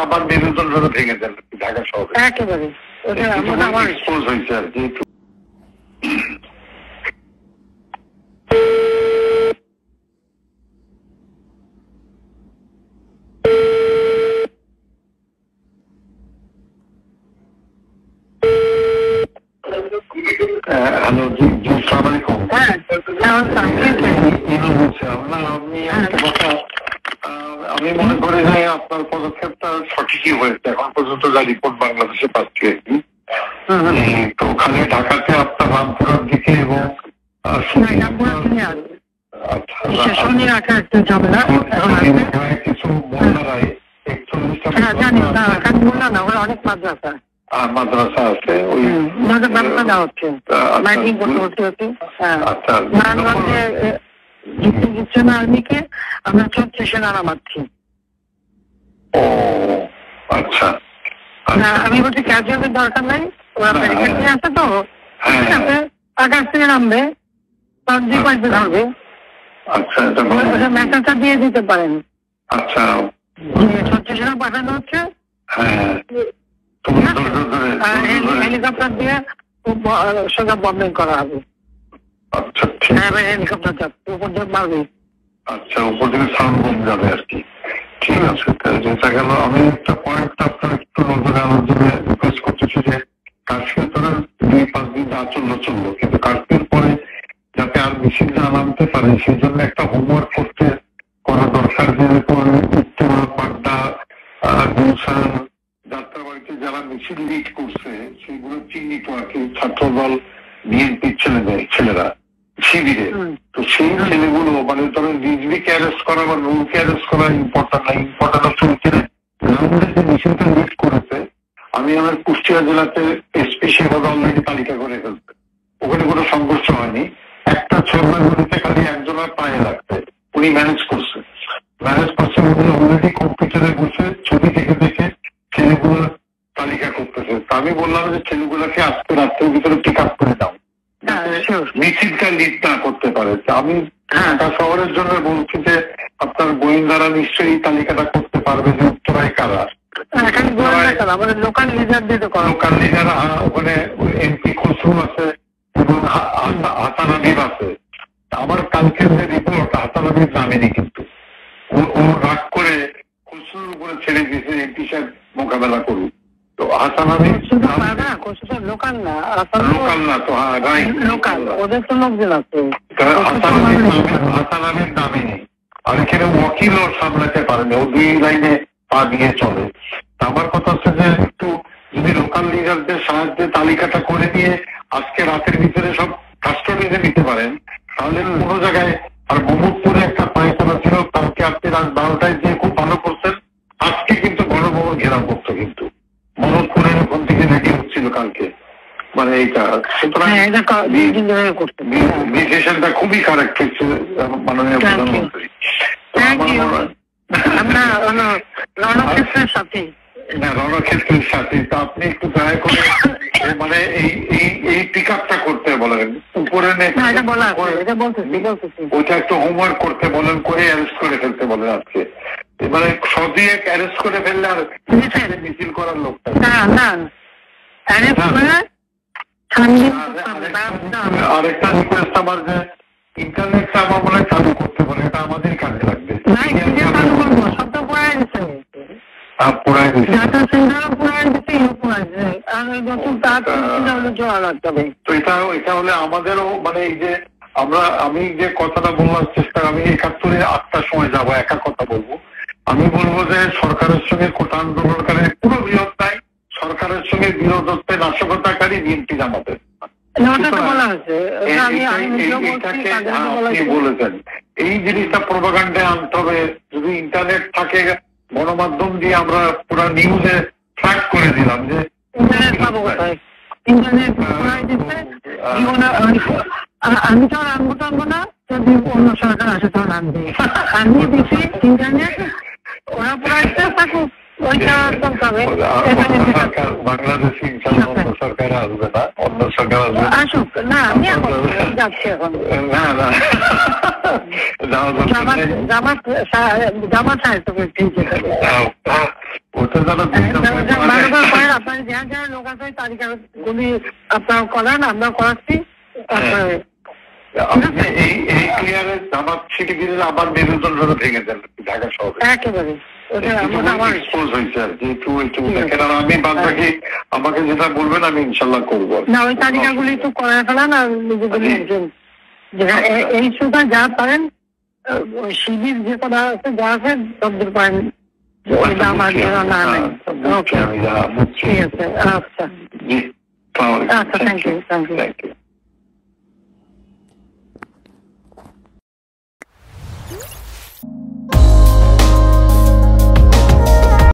আবার মেরুদণ্ডটা ভেঙে দেন ঢাকা শহরে একেবারে এক্সপোজ হয়েছে আর কি। হ্যালো, জি জি, আসসালামু আলাইকুম। আমি মনে করি যে আপনার পদক্ষেপটা সঠিকই হয়েছে। এখন পর্যন্ত যা রিপোর্ট বাংলাদেশে পাচ্ছি আর কি, তো ওখানে ঢাকাতে আপনার রামপুরার দিকে এবং কিছু মোল্লারায় 41টা অনেক মাদ্রাসা মাদ্রাসা আছে, ওই হচ্ছে আর্মিকে আমরা 36 নারা মারছি। ও আচ্ছা, আমি বলছি ক্যাজুয়ালের দরকার নাই, ওরা ব্যারিকেড নিয়ে আসে তো ঠিক আছে, আকাশ থেকে নামবে, তার দুই পাশে ধরবে। আচ্ছা, মেসেজটা দিয়ে দিতে পারেন। আচ্ছা, 36 নারা পাঠানো হচ্ছে, হেলিকপ্টার দিয়ে সোজা বম্বিং করা হবে। আচ্ছা, ঠিক, হেলিকপ্টার যাবে উপর দিয়ে মারবে। আচ্ছা, উপর থেকে সাউন্ড বম যাবে আর কি। ঠিক আছে, যেটা গেল। আমি একটা পয়েন্ট আপনার একটু নজরে আনার জন্য রিকোয়েস্ট করতেছি যে কার্ফিউ তারা 2-5 দিন যা চললো, কিন্তু কার্ফিউর পরে যাতে আর মিছিল না নামতে পারে সেই জন্য একটা হোমওয়ার্ক করা দরকার। যে উত্তরা, পাড্ডা, গুলশান, যাত্রাবাড়িতে যারা মিছিল লিড করছে সেগুলো চিহ্নিত আর কি, ছাত্রদল, বিএনপির ছেলেরা শিবিরে। তো সেই ছেলেগুলো মানে ধরেন রিজভিকে অ্যারেস্ট করা বা নুরকে অ্যারেস্ট করা ইম্পর্টেন্ট না, ইম্পর্টেন্ট হচ্ছে যে মিছিলটা লিড করেছে। আমি আমার কুষ্টিয়া জেলাতে এসপি সেভাবে অলরেডি তালিকা করে ফেলছে, ওখানে কোনো সংঘর্ষ হয়নি। একটা ছোটবাড়িতে খালি একজনের পায়ে লাগছে, উনি ম্যানেজ করছে উনি অলরেডি কম্পিউটারে বসে ছবি দেখে ছেলেগুলোর তালিকা করতেছে। আমি বললাম যে ছেলেগুলোকে আজকে রাত্রের ভিতরে পিক আপ করে দাও, মিছিলটা লিড না করতে পারে। আমি ঢাকা শহরের জন্য বলছি যে আপনার গোয়েন্দারা নিশ্চয়ই এই তালিকাটা করতে পারবে যে উত্তরায় কারা। লোকাল লিডার ওখানে এমপি খসরু আছে এবং হাসান হাবিব আছে। আমার কালকের যে রিপোর্ট, হাসান হাবিব নামেনি, কিন্তু ও রাগ করে খসরুর উপরে ছেড়ে দিয়েছে এমপি সাহেব মোকাবেলা করুক। তো হাসান হাবিব লোকাল না তো, ওদের তো লোকজন আছে, হাসান হাবিব নামেনি। আর এখানে ওয়াকিলও সামলাতে পারেনি, ও 2 লাইনে পা দিয়ে চলে। আমার কথা হচ্ছে যে একটু যদি লোকাল লিডারদের সাহায্যে তালিকাটা করে দিয়ে আজকে রাতের ভিতরে সব কাস্টডিতে নিতে পারেন, তাহলে কোনো জায়গায়। আর মোহাম্মদপুরে একটা পায়খানা ছিল, কালকে আপনি রাত 12টায় দিয়ে খুব ভালো করছেন। আজকে কিন্তু গণভবন ঘেরাও করতো, কিন্তু মোহাম্মদপুরের ওখান থেকে রেডি হচ্ছিল কালকে, মানে এইটা। সুতরাং ডিসিশনটা খুবই কারেক্ট হচ্ছে মাননীয় প্রধানমন্ত্রী। রণক্ষেত্রের সাথে তো আপনি একটু দয়া করে মানে এই পিক আপটা করতে বলেন, উপরে ওইটা একটু হোমওয়ার্ক করতে বলেন, করে অ্যারেস্ট করে ফেলতে বলেন আজকে। মানে সবই এক অ্যারেস্ট করে ফেললে আর মিছিল করার লোকটা আরেকটা রিকোয়েস্ট আমার, যে ইন্টারনেটটা আমার মনে হয় চালু করতে বলে, এটা আমাদের কাজে লাগবে। তো এটা হলে আমাদেরও মানে এই যে আমি যে কথাটা বলার চেষ্টা, আমি 71-এ 8টার সময় যাবো, একা কথা বলবো। আমি বলবো যে সরকারের সঙ্গে কোটা আন্দোলনকারী পুরো বিরোধ নাই, সরকারের সঙ্গে বিরোধ হচ্ছে নাশকতাকারী বিএনপি জামাতের। বলেছেন এই জিনিসটা প্রোপাগান্ডায় আনতে হবে। যদি ইন্টারনেট থাকে, গণমাধ্যম দিয়ে আমরা পুরো নিউজে ট্র্যাক করে দিলাম যে আমি তো আর আনবো টানবো না, যদি অন্য সরকার আসে তখন আনবে। আমি দিচ্ছি ইন্টারনেট, ওরা পুরো থাকুক, ওইটা চলতে হবে। বাংলাদেশে ইনশাল্লাহ অন্য সরকার আসবে না, অন্য সরকার আসবে না। আসুক না, আমি এখন যাচ্ছি এখন। না না জামাত সাহিত্য করতে ওটা যারা আপনার যারা যারা লোক আছে তালিকাগুলি আপনারা করান, আমরা করাচ্ছি। এই ক্লিয়ারে জামাত সিটি গিয়ে আবার মেরুদণ্ড ভেঙে দেন ঢাকা শহরে একেবারে। আমি বাদ বাকি আমাকে যেটা বলবেন আমি ইনশাল্লাহ করবো। না ওই তালিকাগুলি একটু করে ফেলান আর নিজেগুলি এই সুতা যা পারেন শিবির যে কথা আছে যা আছে সবদের পারেন। আমার না নাই। ওকে ঠিক আছে। আচ্ছা আচ্ছা, থ্যাংক ইউ।